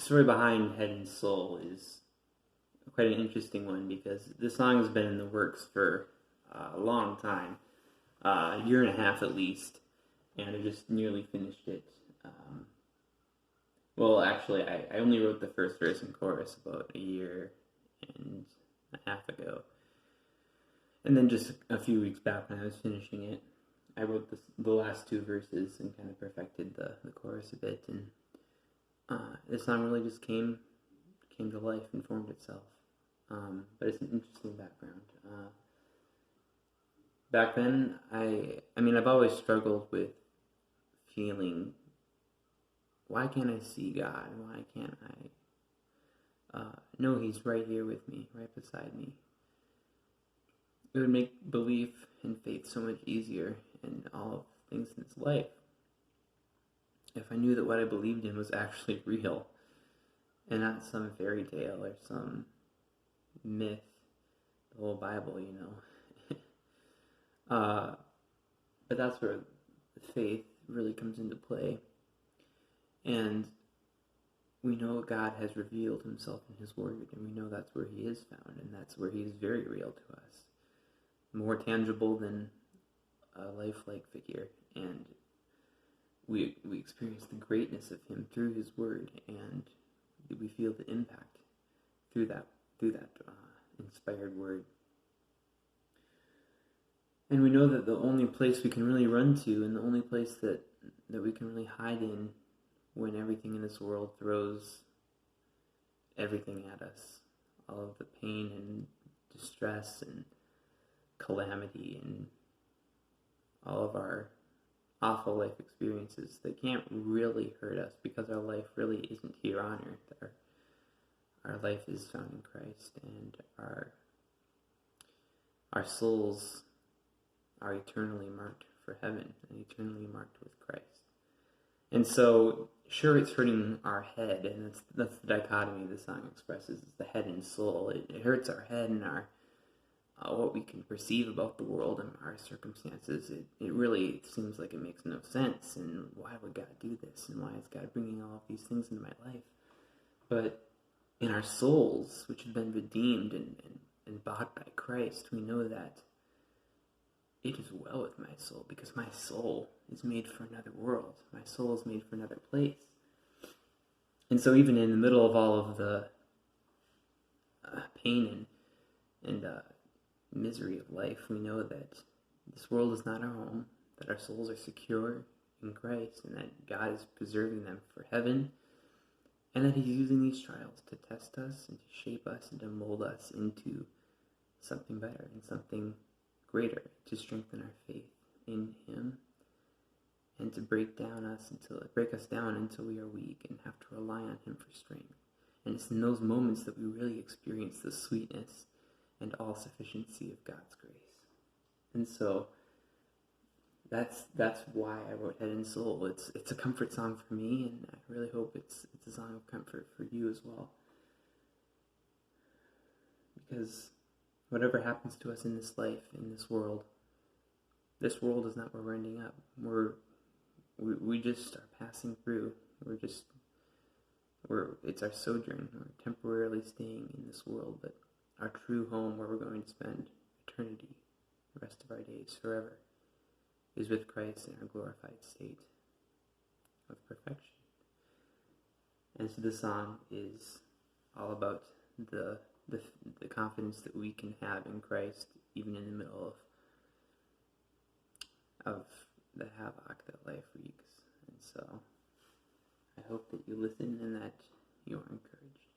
story behind Head and Soul is quite an interesting one because this song has been in the works for a long time, a year and a half at least, and I just nearly finished it. Well, actually, I only wrote the first verse and chorus about a year and a half ago. And then just a few weeks back when I was finishing it, I wrote the last two verses and kind of perfected the chorus a bit. And this song really just came to life and formed itself. But it's an interesting background. Back then, I mean, I've always struggled with feeling, why can't I see God? Why can't I know He's right here with me, right beside me? It would make belief and faith so much easier in all of things in this life if I knew that what I believed in was actually real and not some fairy tale or some myth, the whole Bible, you know. But that's where faith really comes into play. And we know God has revealed Himself in His Word, and we know that's where He is found, and that's where He is very real to us. More tangible than a lifelike figure, and we experience the greatness of Him through His Word, and we feel the impact through that inspired Word. And we know that the only place we can really run to, and the only place that we can really hide in when everything in this world throws everything at us, all of the pain and distress and calamity and all of our awful life experiences that can't really hurt us because our life really isn't here on earth. Our life is found in Christ, and our souls are eternally marked for heaven and eternally marked with Christ. And so, sure, it's hurting our head, and that's the dichotomy the song expresses, is the head and soul. It hurts our head and our what we can perceive about the world and our circumstances. It really seems like it makes no sense, and why would God do this, and why is God bringing all of these things into my life? But in our souls, which have been redeemed and bought by Christ, we know that it is well with my soul, because my soul is made for another world. My soul is made for another place. And so even in the middle of all of the pain and misery of life, we know that this world is not our home, that our souls are secure in Christ, and that God is preserving them for heaven, and that He's using these trials to test us and to shape us and to mold us into something better and something greater, to strengthen our faith in Him and to break us down until we are weak and have to rely on Him for strength. And it's in those moments that we really experience the sweetness and all sufficiency of God's grace. And so that's why I wrote Head and Soul. It's a comfort song for me, and I really hope it's a song of comfort for you as well. Because whatever happens to us in this life, in this world is not where we're ending up. We just are passing through. It's our sojourn. We're temporarily staying in this world, but our true home, where we're going to spend eternity, the rest of our days, forever, is with Christ in our glorified state of perfection. And so the song is all about the confidence that we can have in Christ, even in the middle of the havoc that life wreaks. And so I hope that you listen and that you are encouraged.